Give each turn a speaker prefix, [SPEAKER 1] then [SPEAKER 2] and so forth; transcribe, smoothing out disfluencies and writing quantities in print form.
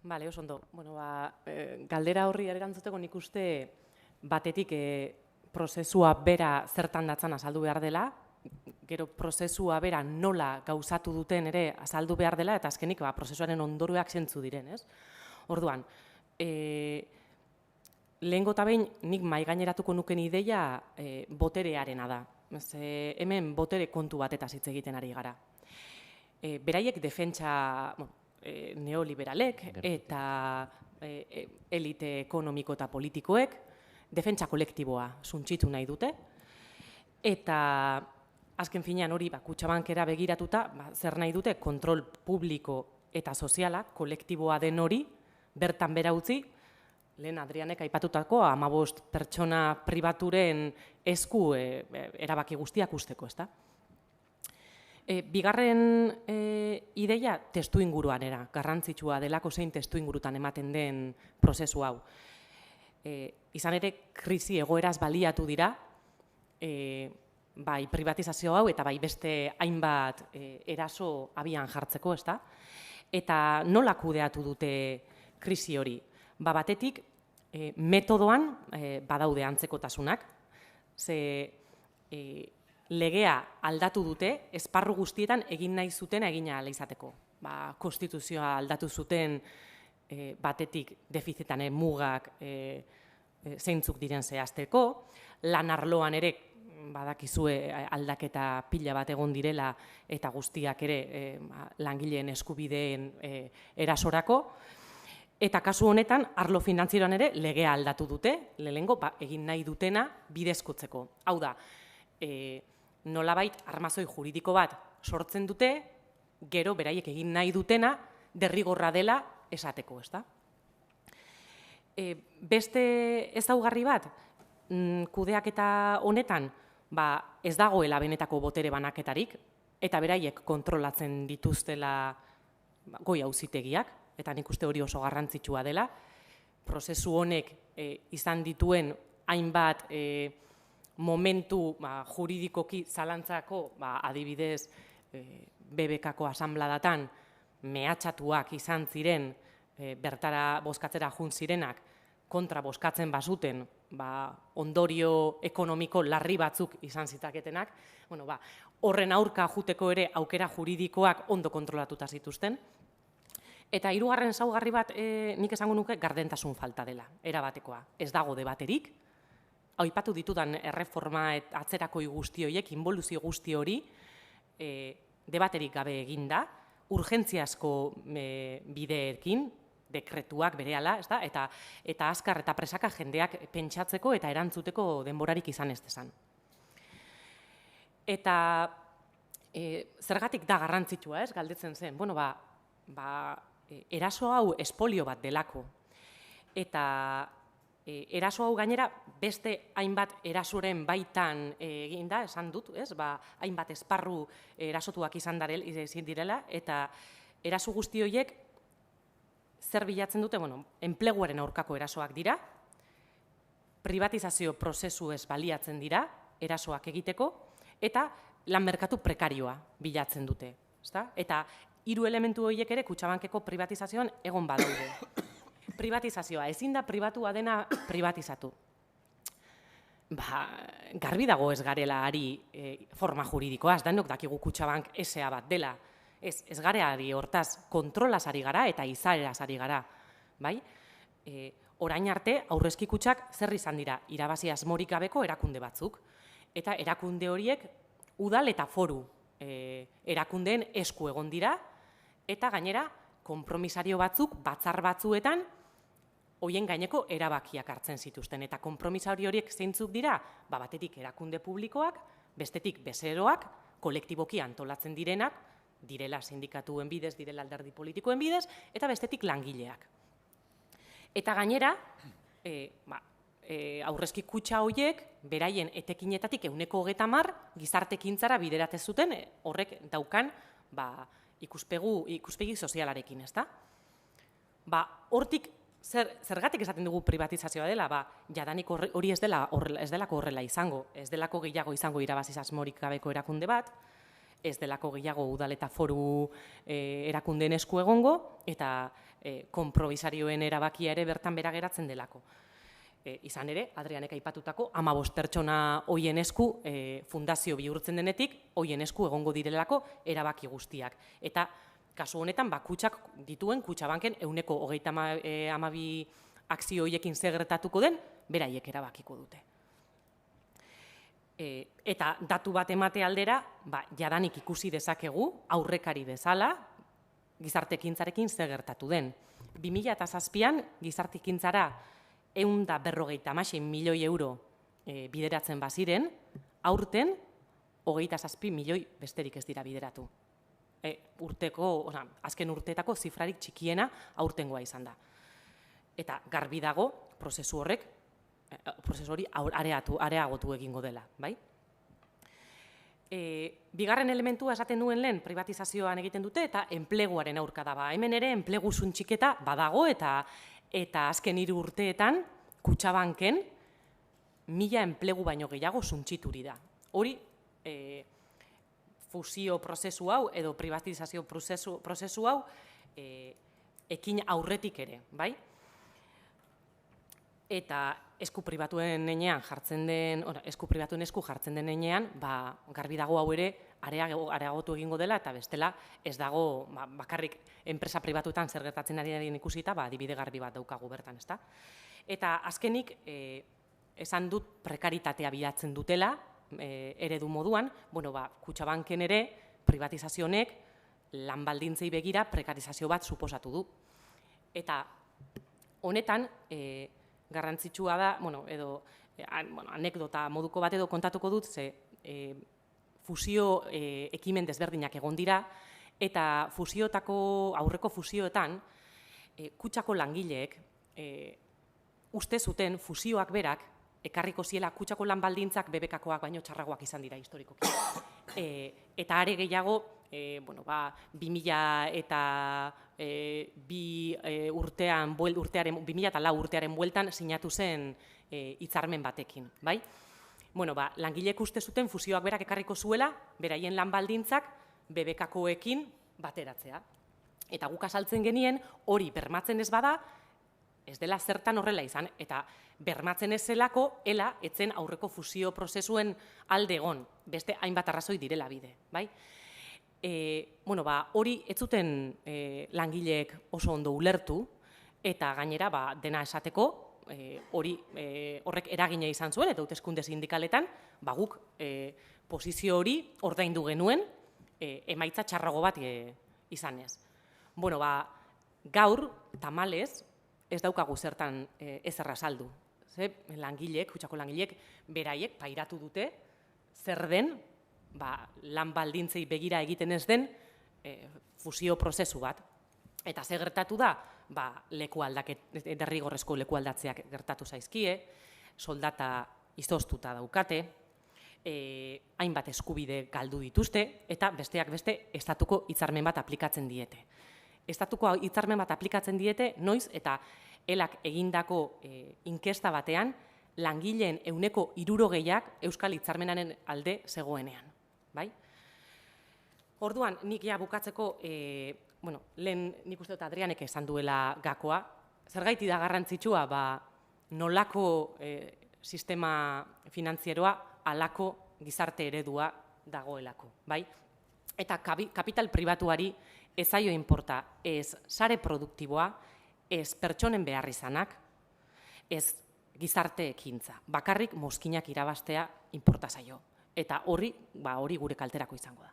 [SPEAKER 1] Bale, oso ondo. Bueno, galdera horri erantzuteko nik uste batetik prozesua bera zertan datzan azaldu behar dela, gero prozesua bera nola gauzatu duten ere azaldu behar dela, eta azkenik prozesuaren ondoruak zentzu diren, ez? Orduan, lehengo eta behin nik maigaineratuko nuken ideia boterearena da. Hemen botere kontu batetaz hitz egiten ari gara. Beraiek defentsa neoliberalek eta elite ekonomiko eta politikoek defentsa kolektiboa suntsitu nahi dute, eta azken finean hori Kutxabankera begiratuta zer nahi dute kontrol publiko eta soziala kolektiboa den hori bertan bera utzi, lehen Adrianek aipatutako 15 pertsona pribaturen esku erabaki guztiak usteko, ezta? Bigarren ideia testu inguruanera, garrantzitsua delako zein testu ingurutan ematen den prozesu hau. Izan ere, krisi egoeraz baliatu dira, bai privatizazio hau eta bai beste hainbat eraso abian jartzeko, ezta? Eta nola kudeatu dute krisi hori? Batetik, metodoan badaude antzekotasunak, ze legea aldatu dute, esparru guztietan egin nahi zuten egina ala izateko. Konstituzioa aldatu zuten batetik defizitane mugak zeintzuk diren zehazteko, lan arloan ere badakizue aldaketa pila bat egon direla eta guztiak ere langileen eskubideen erasorako, eta kasu honetan arlo finantzieroan ere legea aldatu dute, lehenengo egin nahi dutena bidezkotzeko. Hau da, nolabait armazoi juridiko bat sortzen dute, gero beraiek egin nahi dutena derrigorra dela esateko, ezta? Beste ezaugarri bat, kudeaketa honetan, ez dagoela benetako botere banaketarik, eta beraiek kontrolatzen dituztela goi auzitegiak, eta nik uste hori oso garrantzitsua dela, prozesu honek izan dituen hainbat momentu juridikoki zalantzako, adibidez, BBK-ko asanbladatan mehatxatuak izan ziren, bertara bozkatzera jun zirenak, kontra bozkatzen bazuten, ondorio ekonomiko larri batzuk izan zitaketenak, horren aurka juteko ere aukera juridikoak ondo kontrolatuta zituzten. Eta hirugarren ezaugarri bat nik esango nuke gardentasun falta dela, erabatekoa. Ez dago debaterik, aipatu ditudan erreforma atzerako guzti horiek, inboluzio guzti hori, debaterik gabe eginda, urgentziazko bideekin, dekretuak berehala, eta azkar eta presaka jendeak pentsatzeko eta erantzuteko denborarik izan ez dezan. Eta zergatik da garrantzitsua, galdetzen zen, eraso hau espolio bat delako, eta eraso hau gainera beste hainbat erasoren baitan eginda, esan dut, hainbat esparru erasotuak izan direla, eta eraso guzti horiek zer bilatzen dute, enpleguaren aurkako erasoak dira, privatizazio prozesu ez baliatzen dira, erasoak egiteko, eta lan merkatu prekarioa bilatzen dute. Eta 3 elementu horiek ere Kutxabankeko privatizazioan egon badaude. Privatizazioa, ezin da pribatua dena privatizatu. Garbi dago ez garela ari forma juridikoa, ez denok dakigu Kutxabank SA bat dela. Ez garea ari hortaz kontrolaz ari gara eta izaeraz ari gara. Orain arte, aurrezki kutxak zer izan dira irabazi asmorik gabeko erakunde batzuk. Eta erakunde horiek udal eta foru erakundeen esku egon dira, eta gainera, konpromisario batzuk, batzar batzuetan, hoien gaineko erabakiak hartzen zituzten. Eta konpromisario horiek zeintzuk dira, batetik erakunde publikoak, bestetik bezeroak, kolektiboki antolatzen direnak, direla sindikatuen bidez, direla alderdi politikoen bidez, eta bestetik langileak. Eta gainera, aurrezki kutxa horiek, beraien etekinetatik 30% gizartekintzara bideratzen zuten, horrek daukan ikuspegi sozialarekin, ezta? Hortik, zergatik esaten dugu privatizazioa dela, jadanik hori ez delako horrela izango, ez delako gehiago izango irabaziz asmorik gabeko erakunde bat, ez delako gehiago udal eta foru erakundeen esku egongo, eta konprobisarioen erabakia ere bertan bera geratzen delako. Izan ere, Adrianek aipatutako 15 pertsona hoien esku fundazio bihurtzen denetik, hoien esku egongo direlako erabaki guztiak. Eta kasu honetan, kutxak dituen, Kutxabanken 132 akzio horiekin zer gertatuko den, beraiek erabakiko dute. Eta datu bat emate aldera, jadanik ikusi dezakegu, aurrekari bezala, gizartekintzarekin zer gertatu den. 2007an gizartekintzara 156 milioi euro bideratzen baziren, aurten 27 milioi besterik ez dira bideratu. Azken urteetako zifrarik txikiena aurtengoa izan da. Eta garbi dago, prozesu hori areagotu egingo dela, bai? Bigarren elementua esaten duen lehen privatizazioan egiten dute eta enpleguaren aurka da. Hemen ere enplegu suntxiketa badago eta azken 3 urteetan Kutxabanken 1000 enplegu baino gehiago suntxituri da. Hori fusio prozesu hau edo privatizazio prozesu hau ekin aurretik ere, bai? Eta esku pribatuen esku jartzen den enean, garbi dago hau ere areagotu egingo dela, eta bestela ez dago bakarrik enpresa pribatuetan zer gertatzen ari ikusita, adibide garbi bat daukagu bertan, ezta? Eta azkenik, esan dut prekaritatea bilatzen dutela, eredu moduan, Kutxabanken ere privatizazionek lan baldintzei begira prekarizazio bat suposatu du. Eta honetan, garrantzitsua da, edo anekdota moduko bat edo kontatuko dut, ze fusio ekimen desberdinak egon dira, eta aurreko fusioetan, Kutxako langileek uste zuten fusioak berak, ekarriko ziela Kutxako lan baldintzak BBKkoak baino txarragoak izan dira historikoki. Eta are gehiago, 2002 urtearen bueltan sinatu zen hitzarmen batekin, bai? Langileek uste zuten fusioak berak ekarriko zuela, beraien lan baldintzak BBKkoekin bateratzea. Eta guk azaltzen genien, hori bermatzen ez bada, ez dela zertan horrela izan, eta bermatzen ez zelako, etzen aurreko fusio prozesuen alde egon, beste hainbat arrazoi direla bide, bai? Hori ez zuten langileek oso ondo ulertu, eta gainera dena esateko, horrek eragina izan zuen, eta hauteskunde sindikaletan, guk posizio hori ordaindu genuen, emaitza txarrago bat izanez. Gaur, tamalez, ez daukagu zertan ezerra saldu. Langileek, Kutxako langileek, beraiek pairatu dute, zer den, lan baldintzei begira egiten ez den fusio prozesu bat. Eta ze gertatu da, derrigorrezko leku aldatzeak gertatu zaizkie, soldata izoztuta daukate, hainbat eskubide galdu dituzte, eta besteak beste estatuko hitzarmen bat aplikatzen diete. Estatuko hitzarmen bat aplikatzen diete, noiz eta elak egindako inkesta batean, langileen 60%ak Euskal Hitzarmenaren alde zegoenean. Orduan, nik bukatzeko, lehen nik uste dut Adrianek esan duela gakoa, zergaiti da garrantzitsua, nolako sistema finantzieroa halako gizarte eredua dagoelako. Eta kapital pribatuari ez zaio inporta ez sare produktiboa, ez pertsonen behar izanak, ez gizarte ekintza. Bakarrik mozkinak irabaztea inporta zaio. Eta hori gure kalterako izango da.